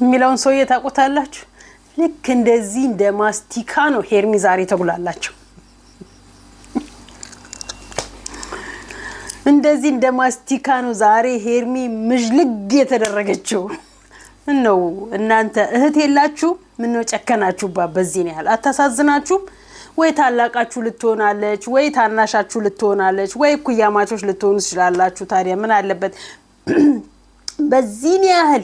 ሚላውን ሰው የታቆታላችሁ ልክ እንደዚህ እንደ ማስቲካ ነው ሄርሚ ዛሬ ተጉላላችሁ እንደዚህ እንደ ማስቲካ ነው ዛሬ ሄርሚ ምጅልግ የተደረገችው ነው እናንተ እህት የላችሁ ምን ነው ጨከናችሁባ በዚህ ነው ያለ አታሳዝናችሁ ወይ ታላቃችሁ ልትሆናለች ወይ ታናሻችሁ ልትሆናለች ወይ ኩያማቾች ልትሆኑ ይችላልላችሁ ታዲያ ምን አለበት በዚህ ነው ያህል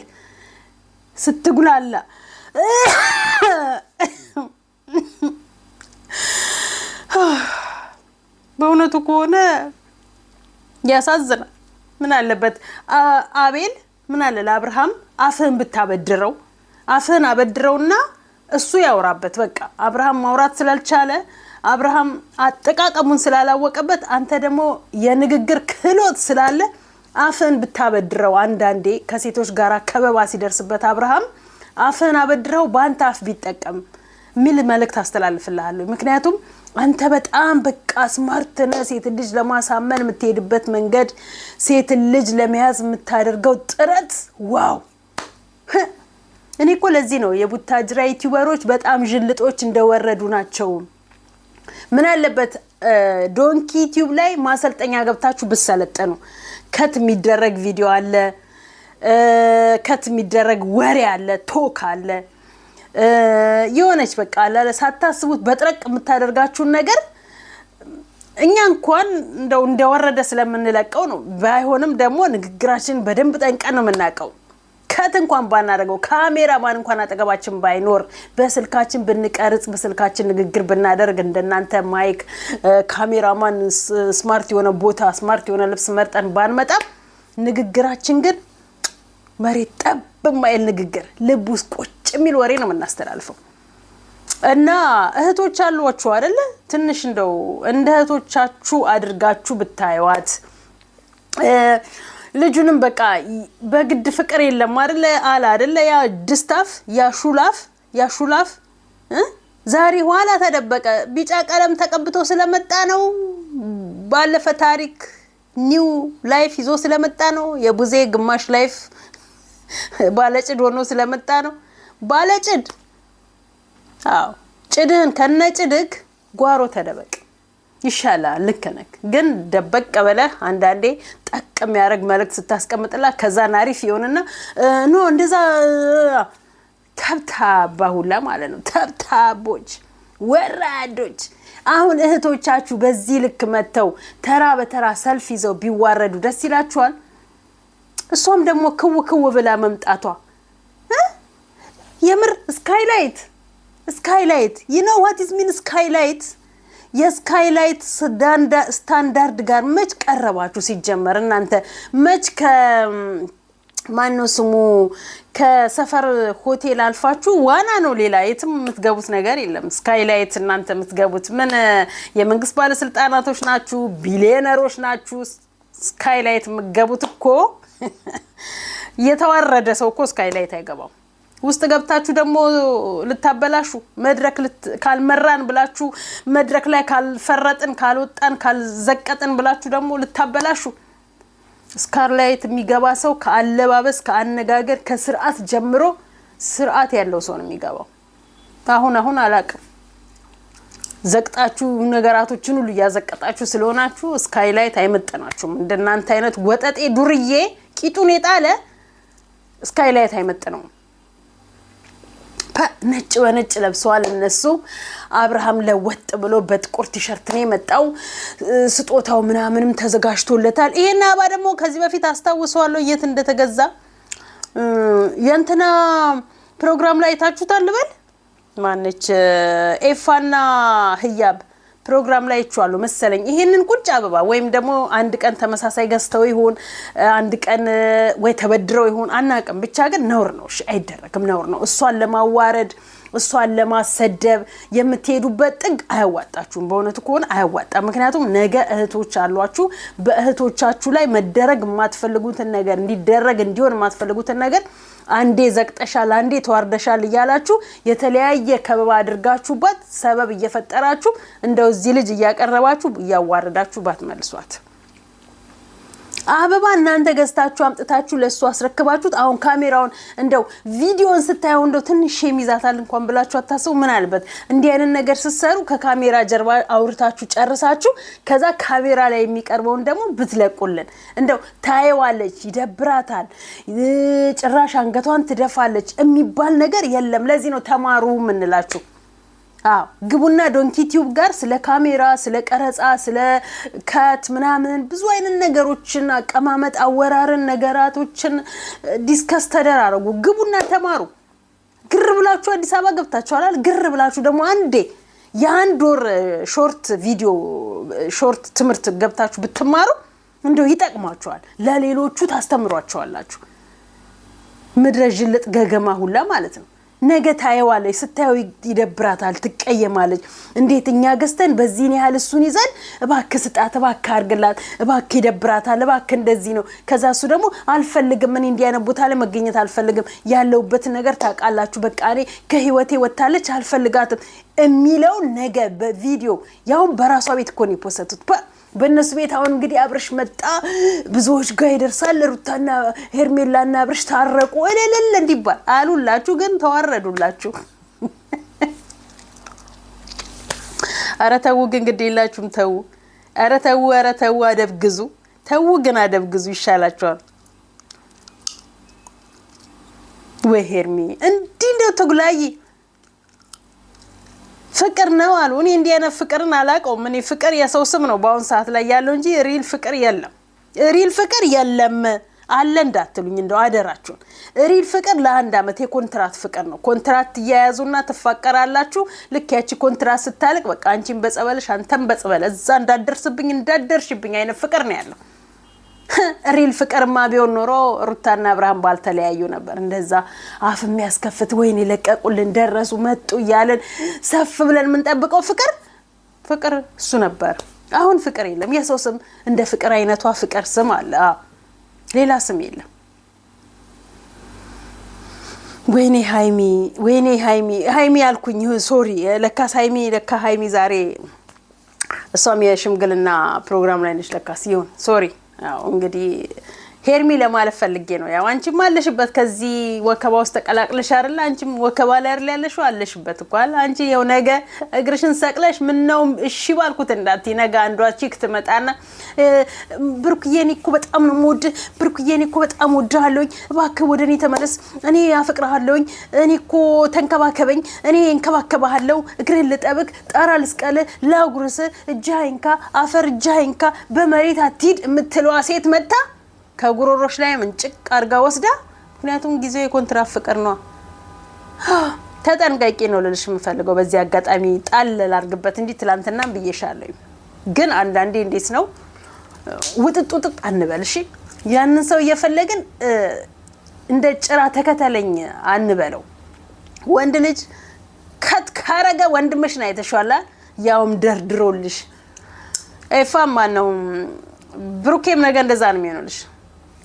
ስትጉላላ በእውነቱ ከሆነ ያሳዝናል ምን አለበት አቤል ምን አለ ለአብርሃም አፍህን ብታበድረው አፍህን አበድረውና እሱ ያወራበት በቃ አብርሃም ማውራት ስላልቻለ አብርሃም አጠቃቀሙን ስላላወቀበት አንተ ደግሞ የንግግር ክህሎት ስላለ አፍህን ብታበድረው አንዳንዴ ከሴቶች ጋር ከበባ ሲደርስበት አብርሃም አፍህን አበድረው ባንተ አፍ ቢጠቀም ሚል መልእክት አስተላልፍልሃለሁ ምክንያቱም አንተ በጣም በቃ ስማርት ነህ ሴት ልጅ ለማሳመን የምትሄድበት መንገድ ሴት ልጅ ለመያዝ የምታደርገው ጥረት ዋው እኔ እኮ ለዚህ ነው የቡታጅራ ዩቲዩበሮች በጣም ጅልጦች እንደወረዱ ናቸው ምን አለበት ዶንኪ ዩቲዩብ ላይ ማሰልጠኛ ገብታችሁ ብሰለጠኑ ከት የሚደረግ ቪዲዮ አለ ከት የሚደረግ ወሬ አለ ቶክ አለ የሆነች በቃ አለ ሳታስቡት በጥረቅ የምታደርጋችሁ ነገር እኛ እንኳን እንደወረደ ስለምንለቀው ነው ባይሆንም ደግሞ ንግግራችን በደንብ ጠንቀን ነው የምናቀው ከት እንኳን ባናደርገው ካሜራማን እንኳን አጠገባችን ባይኖር በስልካችን ብንቀርጽ በስልካችን ንግግር ብናደርግ እንደናንተ ማይክ ካሜራማን ስማርት የሆነ ቦታ ስማርት የሆነ ልብስ መርጠን ባንመጣ ንግግራችን ግን መሬት ጠብ ማይል ንግግር ልብ ውስጥ ቁጭ የሚል ወሬ ነው የምናስተላልፈው እና እህቶች አሏችሁ አይደለ ትንሽ እንደው እንደ እህቶቻችሁ አድርጋችሁ ብታዩዋት ልጁንም በቃ በግድ ፍቅር የለም አይደለ ያ ድስታፍ ያ ሹላፍ ዛሬ ኋላ ተደበቀ ቢጫ ቀለም ተቀብቶ ስለመጣ ነው ባለፈ ታሪክ ኒው ላይፍ ይዞ ስለመጣ ነው የቡዜ ግማሽ ላይፍ ባለጭድ ሆኖ ስለመጣ ነው ባለጭድ አዎ ጭድህን ከነጭድክ ጓሮ ተደበቅ ይሻላል ልከነክ ግን ደበቅ በለህ አንዳንዴ ጠቅም ያረግ መልእክት ስታስቀምጥላ ከዛ ናሪፍ ይሆንና ኖ እንደዛ ተብታባሁላ ማለት ነው ተብታቦች ወራዶች አሁን እህቶቻችሁ በዚህ ልክ መተው ተራ በተራ ሰልፍ ይዘው ቢዋረዱ ደስ ይላችኋል እሷም ደግሞ ክው ብላ መምጣቷ የምር ስካይላይት you know what is mean skylight የስካይላይት ስታንዳርድ ጋር መች ቀረባችሁ ሲጀመር እናንተ መች ማነው ስሙ ከሰፈር ሆቴል አልፋችሁ ዋና ነው ሌላ የትም የምትገቡት ነገር የለም ስካይላይት እናንተ የምትገቡት ምን የመንግስት ባለስልጣናቶች ናችሁ ቢሊዮነሮች ናችሁ ስካይላይት የምትገቡት እኮ የተዋረደ ሰው እኮ ስካይላይት አይገባው ውስጥ ገብታችሁ ደግሞ ልታበላሹ መድረክ ካልመራን ብላችሁ መድረክ ላይ ካልፈረጥን ካልወጣን ካልዘቀጥን ብላችሁ ደግሞ ልታበላሹ ስካይላይት የሚገባ ሰው ከአለባበስ ከአነጋገር ከስርዓት ጀምሮ ስርዓት ያለው ሰው ነው የሚገባው አሁን አላቅም ዘቅጣችሁ ነገራቶችን ሁሉ ያዘቀጣችሁ ስለሆናችሁ ስካይላይት አይመጣናችሁም እንደናንተ አይነት ወጠጤ ዱርዬ ቂጡን የጣለ ስካይላይት አይመጣነው ነጭ በነጭ ለብሰዋል እነሱ አብርሃም ለወጥ ብሎ በጥቁር ቲሸርት ነው የመጣው ስጦታው ምናምንም ተዘጋጅቶለታል ይሄና አባ ደግሞ ከዚህ በፊት አስተዋውሰዋለሁ የት እንደተገዛ የንተና ፕሮግራም ላይ ታችሁታል ልበል ማነች ኤፋና ህያብ ፕሮግራም ላይ ይቻሉ መሰለኝ ይሄንን ቁጭ አበባ ወይም ደግሞ አንድ ቀን ተመሳሳይ ገዝተው ይሁን አንድ ቀን ወይ ተበድረው ይሁን አናቀም ብቻ ግን ነውር ነው እሺ አይደረግም ነውር ነው እሷን ለማዋረድ እሷን ለማሰደብ የምትሄዱበት ጥግ አያዋጣችሁም በእውነቱ ከሆነ አያዋጣ ምክንያቱም ነገ እህቶች አሏችሁ በእህቶቻችሁ ላይ መደረግ የማትፈልጉትን ነገር እንዲደረግ እንዲሆን የማትፈልጉትን ነገር አንዴ ዘቅጠሻል አንዴ ተዋርደሻል ይያላችሁ የተለያየ ከበባ አድርጋችሁበት ሰበብ እየፈጠራችሁ እንደው እዚ ልጅ ያቀረባችሁ ያዋረዳችሁ ባትመልሷት አበባ እናንተ ገዝታችሁ አምጥታችሁ ለሱ አስረክባችሁት አሁን ካሜራውን እንደው ቪዲዮን ስታዩ እንደው ትንሽ የሚዛታል እንኳን ብላችሁ አታስቡ ምን አለበት እንዲህ አይነት ነገር ሲሰሩ ከካሜራ ጀርባ አውርታችሁ ጨርሳችሁ ከዛ ካሜራ ላይ የሚቀርበውን ደግሞ ብትለቁልን እንደው ታየዋለች ይደብራታል ጭራሽ አንገቷን ትደፋለች የሚባል ነገር የለም ለዚህ ነው ተማሩ ምንላችሁ ግቡና ዶንኪ ቲዩብ ጋር ስለ ካሜራ ስለ ቀረጻ ስለ ካት ምናምን ብዙ አይነት ነገሮችን አቀማመጥ አወራርን ነገራቶችን ዲስከስ ተደራረጉ ግቡና ተማሩ ግር ብላችሁ አዲስ አበባ ገብታችኋል ግር ብላችሁ ደግሞ አንዴ የአንድ ወር ሾርት ቪዲዮ ሾርት ትምህርት ገብታችሁ ብትማሩ እንደው ይጠቅማችኋል ለሌሎቹ ታስተምሯቸዋላችሁ ምድረጅልጥ ገገማ ሁላ ማለት ነው ነገ ታየዋለች ስታዩ ይደብራታል ትቀየማለች እንዴት እኛ ገስተን በዚህ ነው ያህል እሱን ይዘን እባክህ ስጣት እባክህ አርግላት እባክህ ይደብራታል እባክህ እንደዚህ ነው ከዛ እሱ ደግሞ አልፈልግም ምን እንዲያነ ቦታ ላይ መገኘት አልፈልግም ያለውበት ነገር ታቃላችሁ በቃ እኔ ከህይወቴ ወጣለች አልፈልጋትም የሚለው ነገ በቪዲዮ ያው በራሷ ቤት እኮ ነው የፖስተቱት በእነሱ ቤት አሁን እንግዲህ አብርሽ መጣ ብዙዎች ጋር ይደርሳል ሩታና ሄርሜላና አብርሽ ታረቁ እለለለ እንዲባል አሉላችሁ ግን ተዋረዱላችሁ አረተው ግን ግዴላችሁም ተው አረተው አደብግዙ ተው ግን አደብግዙ ይሻላችኋል ወይ ሄርሚ እንዲህ ነው ተጉላይ ፍቅር ነው አሉ እኔ እንዲያነ ፍቅርን አላቀውም እኔ ፍቅር የሰው ስም ነው ባውን ሰዓት ላይ ያለው እንጂ ሪል ፍቅር የለም አለ እንዳትሉኝ እንደው አደራችሁ ሪል ፍቅር ለአንድ አመት የኮንትራት ፍቅር ነው ኮንትራት ያያዙና ተፋቀራላችሁ ልክ ያቺ ኮንትራት ስታልቅ በቃ አንቺን በጸበልሽ አንተም በጸበል እዛ እንዳደርሽብኝ አይነት ፍቅር ነው ያለው ሪል ፍቅርማ ቢሆን ኖሮ ሩታና አብርሃም ባልተለያዩ ነበር እንደዛ አፍ የሚያስከፍት ወይኔ ለቀቁልን ደረሱ መጡ ይያለን ሰፍ ብለን ምን ጠብቀው ፍቅር እሱ ነበር አሁን ፍቅር የለም የሰው ስም እንደ ፍቅር አይነቷ ፍቅር ስም አለ ሌላ ስም የለም ወይኔ ሃይሚ ያልኩኝ ሶሪ ለካስ ሃይሚ ዛሬ እሷም የሽምግልና ፕሮግራም ላይ ነች ለካስ ይሁን ሶሪ አው እንግዲህ ሄርሚ ለማለት ፈልጌ ነው ያው አንቺም አለሽበት ከዚህ ወከባ ውስጥ ተቀላቅለሽ አይደል አንቺም ወከባ ላይ አይደል ያለሽው አለሽበት እንኳን አንቺ የው ነገ እግርሽን ሰቅለሽ ምን ነው እሺ ባልኩት እንዳትይ ነገ አንዷ ቺክ ትመጣና ብሩክዬኒ እኮ በጣም ነው ሞድ ብሩክዬኒ እኮ በጣም ወድሃለሁኝ እባክህ ወደኔ ተመለስ እኔ አፍቅርሃለሁኝ እኔ እኮ ተንከባከበኝ እኔ እንከባከባለሁ እግሬን ልጠብቅ ጣራ ልስቀል ላጉርስ እጃይንካ አፈር እጃይንካ በመሬት አትሂድ የምትለዋ ሴት መጣ ከጉሮሮሽ ላይ ምንጭቅ አርጋ ወስዳ ምክንያቱም ጊዜው የኮንትራት ፍቅር ነው ተጠንቀቂ ነው ልልሽ የምፈልገው በዚህ አጋጣሚ ጣል ላርግበት እንጂ ትላንትና ብዬሻለሁ ግን አንዳንዴ እንዴት ነው ውጥጥ አንበል እሺ ያንን ሰው እየፈለግን እንደ ጭራ ተከተለኝ አንበለው ወንድ ልጅ ካረገ ወንድምሽ ነው አይተሻላ ያውም ደርድሮልሽ ኤፋማ ነው ብሩኬም ነገ እንደዛ ነው የሚሆንልሽ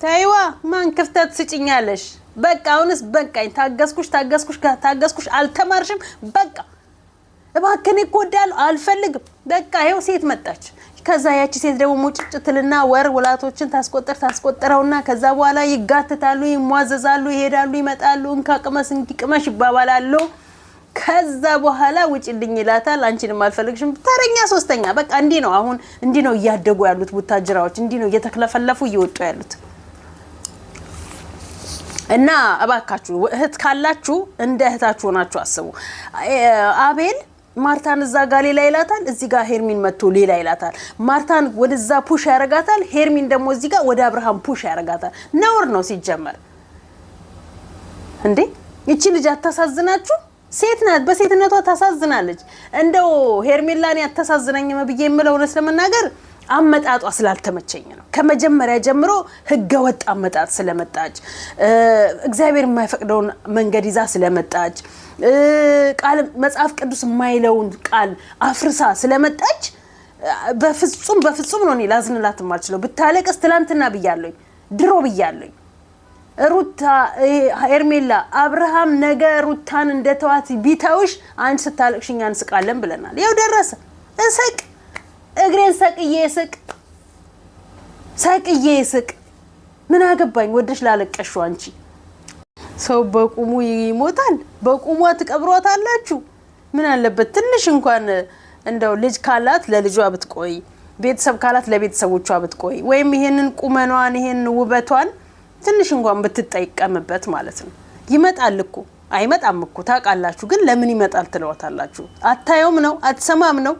ታይዋ ማን ክፍተት ስጭኛለሽ በቃ አሁንስ በቃኝ ታገስኩሽ አልተማርሽም በቃ እባክኔ ኮዳል አልፈልግም በቃ ይሄው ሴት መጣች ከዛ ያቺ ሴት ደግሞ ሙጭጭትልና ወር ወላቶችን ታስቆጥረውና ከዛ በኋላ ይጋተታሉ ይሟዘዛሉ ይሄዳሉ ይመጣሉ እንካቅመሽ ይባባላሉ ከዛ በኋላ ውጪልኝ ይላታል አንቺንም አልፈልግሽም ተረኛ ሶስተኛ በቃ እንዲ ነው አሁን እንዲ ነው ያደጉ ያሉት ቡታጅራዎች እንዲ ነው እየተከለፈለፉ እየወጡ ያሉት እና አባካችሁ እህት ካላችሁ እንደ እህታችሁ ሆናችሁ አስቡ አቤል ማርታን እዛ ጋር ሌላ ይላታል እዚህ ጋር ሄርሚን መጥቶ ሌላ ይላታል ማርታን ወደዛ ፑሽ ያረጋታል ሄርሚን ደግሞ እዚህ ጋር ወደ አብርሃም ፑሽ ያረጋታል ነውር ነው ሲጀመር እንዴ እቺ ልጅ አታሳዝናችሁ ሴት ናት በሴትነቷ ታሳዝናለች እንደው ሄርሜላን ያተሳዝነኝም በየ የምለው ነው ስለመናገር አመጣጧ ስላልተመቸኝ ነው ከመጀመሪያ ጀምሮ ህገወጥ አመጣጥ ስለመጣች እግዚአብሔር የማይፈቅደውን መንገድ ይዛ ስለመጣች ቃል መጽሐፍ ቅዱስ የማይለውን ቃል አፍርሳ ስለመጣች በፍጹም ነው ላዝንላት ማልችለው ብታለቅስ ትላንትና ብያለኝ ድሮ ብያለኝ ሩታ ሄርሜላ አብርሃም ነገ ሩታን እንደተዋት ቢታውሽ አንቺ ስታለቅሽኛ እንስቃለን ብለናል ያው ደረሰ እስቅ እግሬን ሰቅዬ እስቅ ሳቅዬ ስቅ ምን አገባኝ ወደሽ ላለቀሽው አንቺ ሰው በቁሙ ይሞታል በቁሙ አትቀብሯታላችሁ ምን አለበት ትንሽ እንኳን እንደው ልጅ ካላት ለልጇ ብትቆይ ቤተሰብ ካላት ለቤተሰቦቿ ብትቆይ ወይም ይሄንን ቁመኗን ይሄን ውበቷን ትንሽ እንኳን ብትጠይቀምበት ማለት ነው ይመጣል እኮ አይመጣም እኮ ታቃላችሁ ግን ለምን ይመጣል ትለዋታላችሁ አታየውም ነው አትሰማም ነው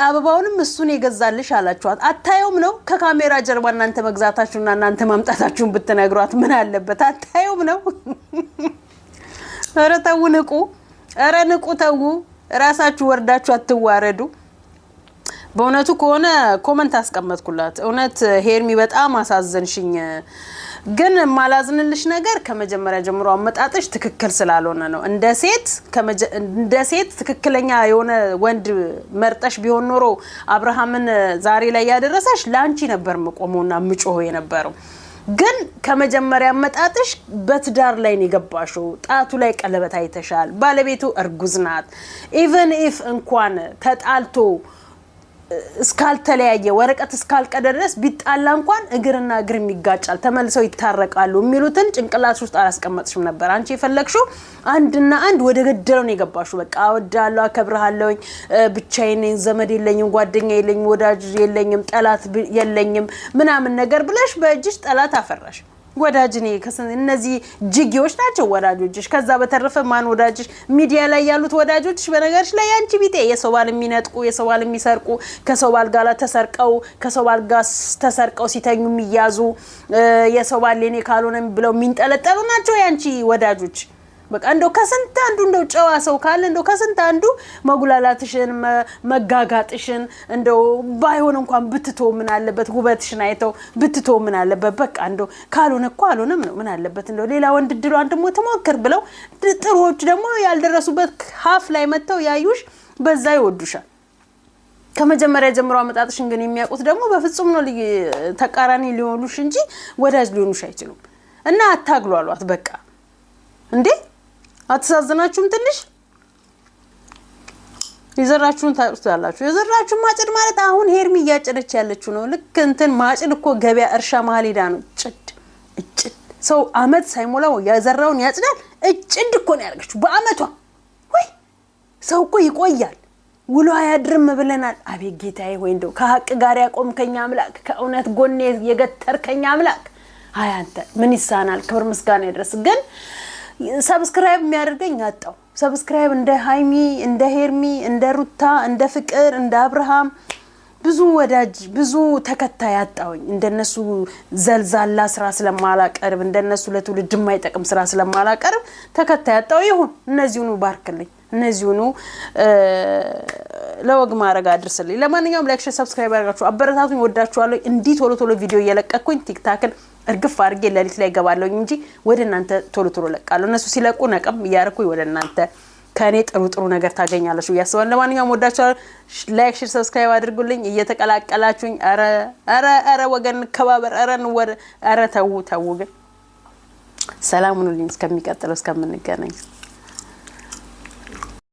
አበባውንም እሱን ይገዛልሽ አላችኋት አታየውም ነው ከካሜራ ጀርባ እናንተ መግዛታችሁና እናንተ ማምጣታችሁን ብትነግሯት ምን አለበት አታየውም ነው ኧረ ተው ንቁ ኧረ ንቁ ተው ራሳችሁ ወርዳችሁ አትዋረዱ በእውነቱ ከሆነ ኮሜንት አስቀመጥኩላት እውነት ሄርሚ በጣም አሳዘንሽኝ ግን ማላዝንልሽ ነገር ከመጀመሪያ ጀምሮ አመጣጥሽ ትክክል ስላልሆነ ነው እንደ ሴት ትክክለኛ የሆነ ወንድ መርጠሽ ቢሆን ኖሮ አብርሃምን ዛሬ ላይ ያደረሰሽ ላንቺ ነበር መቆሙና ምጮህ የነበረው ግን ከመጀመሪያ አመጣጥሽ በትዳር ላይ ነው የገባሽው ጣቱ ላይ ቀለበት አይተሻል ባለቤቱ እርጉዝ ናት ኢቭን ኢፍ እንኳን ተጣልቶ እስካልተለያየ ወረቀት እስካልቀደረስ ቢጣላ እንኳን እግርና እግር የሚጋጫል ተመልሰው ይታረቃሉ የሚሉትን ጭንቅላትሽ ውስጥ አላስቀመጥሽም ነበር አንቺ የፈለግሽው አንድና አንድ ወደ ገደለው ነው የገባሽው በቃ አወዳለሁ አከብርሃለሁ ብቻዬን ነኝ ዘመድ የለኝም ጓደኛ የለኝም ወዳጅ የለኝም ጠላት የለኝም ምናምን ነገር ብለሽ በእጅሽ ጠላት አፈራሽ ወዳጅኔ እነዚህ ጅጊዎች ናቸው ወዳጆችሽ ከዛ በተረፈ ማን ወዳጅሽ ሚዲያ ላይ ያሉት ወዳጆችሽ በነገርሽ ላይ አንቺ ቢጤ የሰው ባል የሚነጥቁ የሰው ባል የሚሰርቁ ከሰው ባል ጋር ተሰርቀው ሲተኙ የሚያዙ የሰው ባል ለኔ ካልሆነ ብለው የሚንጠለጠሉ ናቸው ያንቺ ወዳጆች በቃ እንደው ከስንት አንዱ እንደው ጨዋ ሰው ካለ እንደው ከስንት አንዱ መጉላላትሽን መጋጋጥሽን እንደው ባይሆን እንኳን ብትቶ ምን አለበት ውበትሽን አይተው ብትቶ ምን አለበት በቃ እንደው ካልሆነ እኮ አልሆነም ነው ምን አለበት እንደው ሌላ ወንድ ድሉ አንድ ሞት ሞከር ብለው ጥሩዎች ደግሞ ያልደረሱበት ሀፍ ላይ መተው ያዩሽ በዛ ይወዱሻል ከመጀመሪያ ጀምሮ አመጣጥሽን ግን የሚያውቁት ደግሞ በፍጹም ነው ተቃራኒ ሊሆኑሽ እንጂ ወዳጅ ሊሆኑሽ አይችሉም እና አታግሏሏት በቃ እንዴ አትሳዝናችሁም ትንሽ ይዘራችሁን ታውቁታላችሁ የዘራችሁ ማጭድ ማለት አሁን ሄርሚ ያጨደች ያለችው ነው ልክ እንትን ማጭድ እኮ ገበያ እርሻ መሃል ሄዳ ነው እጭድ ሰው አመት ሳይሞላው ያዘራውን ያጭዳል እጭድ እኮ ነው ያርጋችሁ በአመቷ ወይ ሰው እኮ ይቆያል ውሎ ያድርም ብለናል አቤት ጌታዬ ወይ እንደው ከሐቅ ጋር ያቆምከኛ አምላክ ከእውነት ጎኔ የገተርከኛ አምላክ አይ አንተ ምን ይሳናል ክብር ምስጋና ይድረስ ግን ሰብስክራይብ የሚያደርገኝ አጣው ሰብስክራይብ እንደ ሃይሚ እንደ ሄርሚ እንደ ሩታ እንደ ፍቅር እንደ አብርሃም ብዙ ወዳጅ ብዙ ተከታይ አጣውኝ እንደነሱ ዘልዛላ ስራ ስለማላቀርብ እንደነሱ ለትውልድ የማይጠቅም ስራ ስለማላቀርብ ተከታይ አጣው ይሁን እነዚሁኑ ባርክልኝ እነዚሁኑ ለወግ ማረጋ አድርስልኝ ለማንኛውም ላይክ ሼር ሰብስክራይብ አድርጋችሁ አበረታቱኝ ወዳችኋለሁ እንዲ ቶሎ ቪዲዮ እየለቀቅኩኝ ቲክታክን እርግፍ አድርጌ ለሊት ላይ ገባለሁ እንጂ ወደ እናንተ ቶሎ ለቃለሁ እነሱ ሲለቁ ነቀም ያርኩኝ ወደ እናንተ ከኔ ጥሩ ነገር ታገኛላችሁ ያስባል ለማንኛውም ወዳችኋለሁ ላይክ ሼር ሰብስክራይብ አድርጉልኝ እየተቀላቀላችሁኝ አረ ወገን ከባበር አረ ተው ግን ሰላም ሁኑልኝ እስከሚቀጥለው እስከምንገናኝ